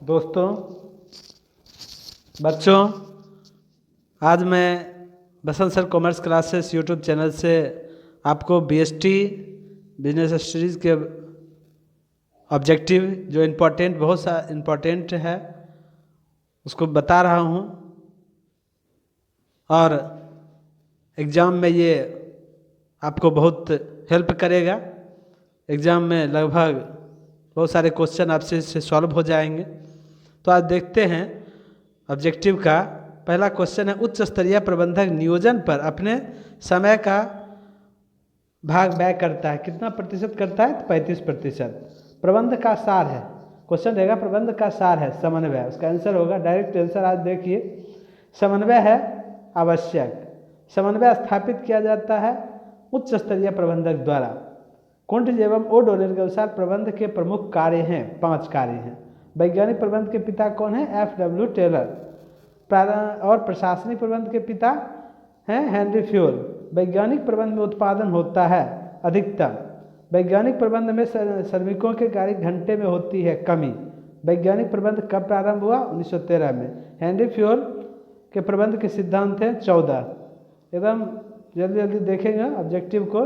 दोस्तों, बच्चों, आज मैं Basant sir commerce classes YouTube channel से आपको बीएसटी बिजनेस स्टडीज़ के ऑब्जेक्टिव जो बहुत सा इम्पोर्टेंट है उसको बता रहा हूँ और एग्ज़ाम में ये आपको बहुत हेल्प करेगा। एग्ज़ाम में लगभग बहुत सारे क्वेश्चन आपसे इससे सॉल्व हो जाएंगे। तो आज देखते हैं ऑब्जेक्टिव का पहला क्वेश्चन है, उच्च स्तरीय प्रबंधक नियोजन पर अपने समय का भाग व्यय करता है, कितना प्रतिशत करता है? तो 35%। प्रबंध का सार है, क्वेश्चन रहेगा प्रबंध का सार है समन्वय, उसका आंसर होगा डायरेक्ट आंसर। आज देखिए, समन्वय है आवश्यक। समन्वय स्थापित किया जाता है उच्च स्तरीय प्रबंधक द्वारा। कुंट एवं ओडोनिल के अनुसार प्रबंध के प्रमुख कार्य हैं, 5 कार्य हैं। वैज्ञानिक प्रबंध के पिता कौन है? FW Taylor. और प्रशासनिक प्रबंध के पिता हैं हेनरी फ्योल। वैज्ञानिक प्रबंध में उत्पादन होता है अधिकतम। वैज्ञानिक प्रबंध में श्रमिकों के कार्य घंटे में होती है कमी। वैज्ञानिक प्रबंध कब प्रारंभ हुआ? 1913 में। हेनरी फ्योल के प्रबंध के सिद्धांत हैं 14। एकदम जल्दी जल्दी देखेंगे ऑब्जेक्टिव को,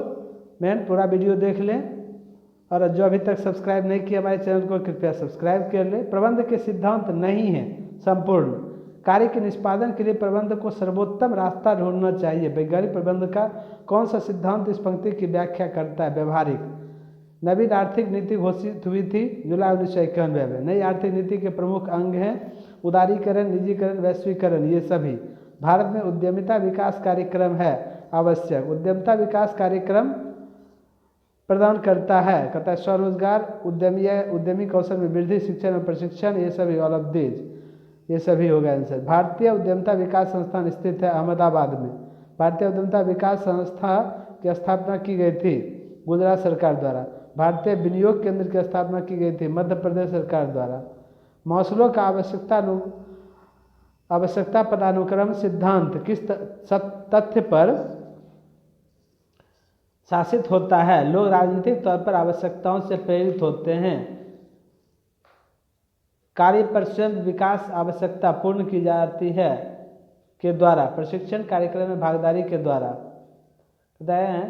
मैन पूरा वीडियो देख लें। और जो अभी तक सब्सक्राइब नहीं किया हमारे चैनल को कृपया सब्सक्राइब कर लें। प्रबंध के सिद्धांत नहीं है संपूर्ण। कार्य के निष्पादन के लिए प्रबंध को सर्वोत्तम रास्ता ढूंढना चाहिए। वैज्ञानिक प्रबंध का कौन सा सिद्धांत इस पंक्ति की व्याख्या करता है? व्यवहारिक। नवीन आर्थिक नीति घोषित हुई थी जुलाई 1991 में। नई आर्थिक नीति के प्रमुख अंग हैं उदारीकरण, निजीकरण, वैश्वीकरण, ये सभी। भारत में उद्यमिता विकास कार्यक्रम है आवश्यक। उद्यमिता विकास कार्यक्रम प्रदान करता है, कहता है स्वरोजगार, उद्यमी कौशल में वृद्धि, शिक्षण और प्रशिक्षण, ये सभी ऑल ऑफ दीज, ये सभी होगा आंसर। भारतीय उद्यमिता विकास संस्थान स्थित है अहमदाबाद में। भारतीय उद्यमिता विकास संस्था की स्थापना की गई थी गुजरात सरकार द्वारा। भारतीय विनियोग केंद्र की स्थापना की गई थी मध्य प्रदेश सरकार द्वारा। मास्लो का आवश्यकता पदानुक्रम सिद्धांत किस तथ्य पर शासित होता है? लोग राजनीतिक तौर पर आवश्यकताओं से प्रेरित होते हैं। कार्य पर स्वयं विकास आवश्यकता पूर्ण की जाती है के द्वारा। प्रशिक्षण कार्यक्रम में भागीदारी के द्वारा। बताए हैं।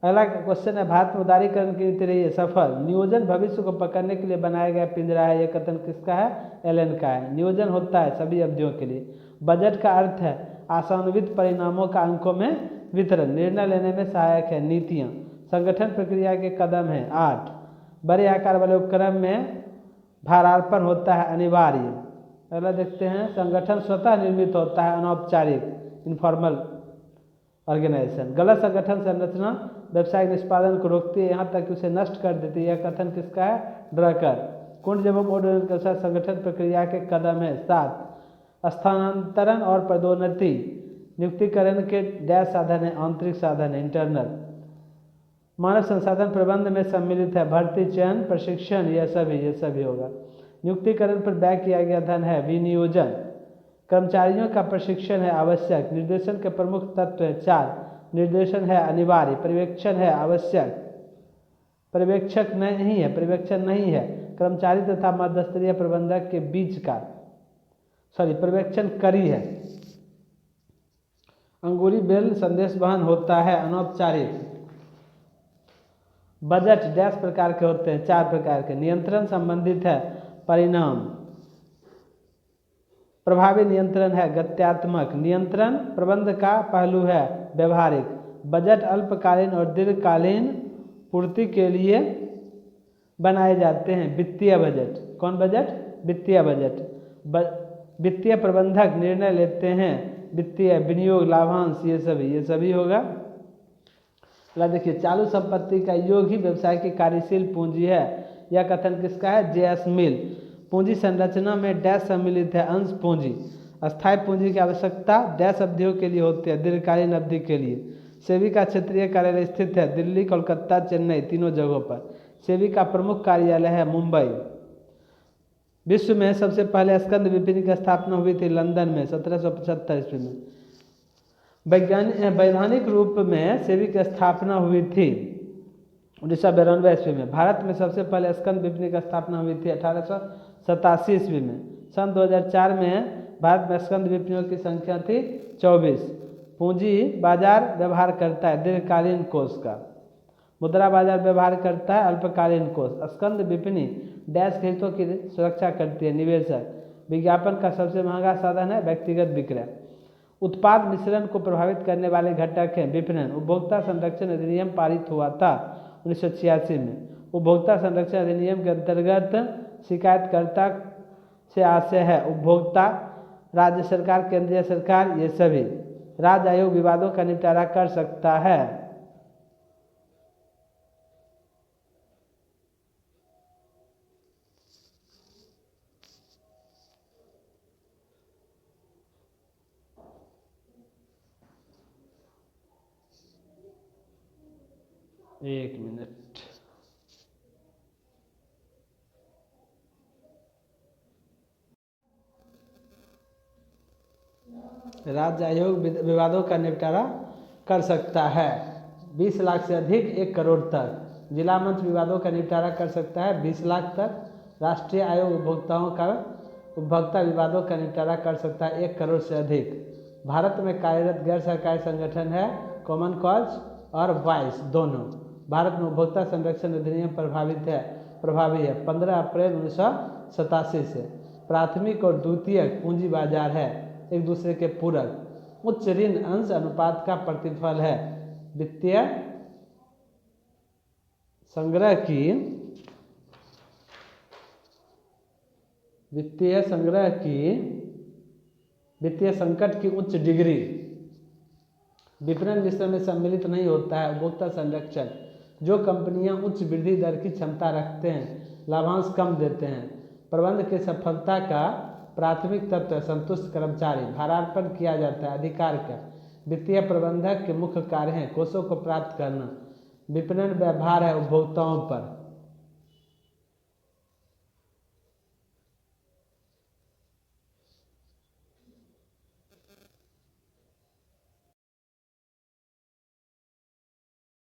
अगला क्वेश्चन है, भारत में उदारीकरण की नीति रही है सफल। नियोजन भविष्य को पकड़ने के लिए बनाया गया पिंजरा है, यह कथन किसका है? एलन का है। नियोजन होता है सभी अवधियों के लिए। बजट का अर्थ है आशान्वित परिणामों का अंकों में वितरण। निर्णय लेने में सहायक है नीतियाँ। संगठन प्रक्रिया के कदम हैं 8। बड़े आकार वाले उपक्रम में भारार्पण होता है अनिवार्य। अगला देखते हैं, संगठन स्वतः निर्मित होता है अनौपचारिक इनफॉर्मल ऑर्गेनाइजेशन। गलत संगठन संरचना व्यवसायिक निष्पादन को रोकती है, यहाँ तक कि उसे नष्ट कर देती है, यह कथन किसका है? ड्रकर। कुंट एवं ओडोनिल के अनुसार संगठन प्रक्रिया के कदम है 7। स्थानांतरण और पदोन्नति नियुक्तिकरण के डैश साधन है, आंतरिक साधन है, इंटरनल। मानव संसाधन प्रबंध में सम्मिलित है भर्ती, चयन, प्रशिक्षण, यह सभी होगा। नियुक्तिकरण पर व्यय किया गया धन है विनियोजन। कर्मचारियों का प्रशिक्षण है आवश्यक। निर्देशन के प्रमुख तत्व है 4। निर्देशन है अनिवार्य, पर्यवेक्षण है आवश्यक, पर्यवेक्षण नहीं है। कर्मचारी तथा मध्यस्तरीय प्रबंधक के बीच का पर्यवेक्षण करी है। अंगूरी बेल संदेश वहन होता है अनौपचारिक। बजट डैश प्रकार के होते हैं? 4 प्रकार के। नियंत्रण संबंधित है परिणाम। प्रभावी नियंत्रण है गत्यात्मक। नियंत्रण प्रबंध का पहलू है व्यवहारिक। बजट अल्पकालीन और दीर्घकालीन पूर्ति के लिए बनाए जाते हैं। वित्तीय बजट। कौन बजट? वित्तीय बजट। वित्तीय प्रबंधक निर्णय लेते हैं। वित्तीय विनियोग, लाभांश, ये सभी होगा। देखिए, चालू संपत्ति का योग ही व्यवसाय की कार्यशील पूंजी है, यह कथन किसका है? JS मिल। पूंजी संरचना में डैश सम्मिलित है अंश पूंजी। अस्थायी पूंजी की आवश्यकता डैश अवधियों के लिए होती है, दीर्घकालीन अवधि के लिए। सेबी का क्षेत्रीय कार्यालय स्थित है दिल्ली, कोलकाता, चेन्नई, तीनों जगहों पर। सेबी का प्रमुख कार्यालय है मुंबई। विश्व में सबसे पहले स्कंद विपिन की स्थापना हुई थी लंदन में 1775 ईस्वी में। वैधानिक रूप में सेबी की स्थापना हुई थी 1992 ईस्वी में। भारत में सबसे पहले स्कंद विपणी की स्थापना हुई थी 1800 87 ईस्वी में। सन 2004 में भारत में स्कंद विपणियों की संख्या थी 24। पूंजी बाजार व्यवहार करता है दीर्घकालीन कोष का। मुद्रा बाजार व्यवहार करता है अल्पकालीन कोष। स्कंद विपणि डैश हितों की सुरक्षा करती है निवेशक। विज्ञापन का सबसे महंगा साधन है व्यक्तिगत विक्रय। उत्पाद मिश्रण को प्रभावित करने वाले घटक हैं विपणन। उपभोक्ता संरक्षण अधिनियम पारित हुआ था 1986 में। उपभोक्ता संरक्षण अधिनियम के अंतर्गत शिकायतकर्ता से आशय है उपभोक्ता, राज्य सरकार, केंद्रीय सरकार, ये सभी। राज्य आयोग विवादों का निपटारा कर सकता है। एक मिनट। राज्य आयोग विवादों का निपटारा कर सकता है 20 लाख से अधिक 1 करोड़ तक। जिला मंच विवादों का निपटारा कर सकता है 20 लाख तक। राष्ट्रीय आयोग उपभोक्ता विवादों का निपटारा कर सकता है 1 करोड़ से अधिक। भारत में कार्यरत गैर सरकारी संगठन है कॉमन कॉज और वॉइस दोनों। भारत में उपभोक्ता संरक्षण अधिनियम प्रभावी है 15 अप्रैल 1987 से। प्राथमिक और द्वितीयक पूंजी बाजार है एक दूसरे के पूरक। उच्च ऋण अंश अनुपात का प्रतिफल है वित्तीय संकट की उच्च डिग्री। विपणन मिश्रण में सम्मिलित नहीं होता है उपभोक्ता संरक्षण। जो कंपनियां उच्च वृद्धि दर की क्षमता रखते हैं, लाभांश कम देते हैं। प्रबंध की सफलता का प्राथमिक तत्व संतुष्ट कर्मचारी। भारार्पण किया जाता है अधिकार का। वित्तीय प्रबंधक के मुख्य कार्य हैं कोषों को प्राप्त करना। विपणन व्यवहार है उपभोक्ताओं पर।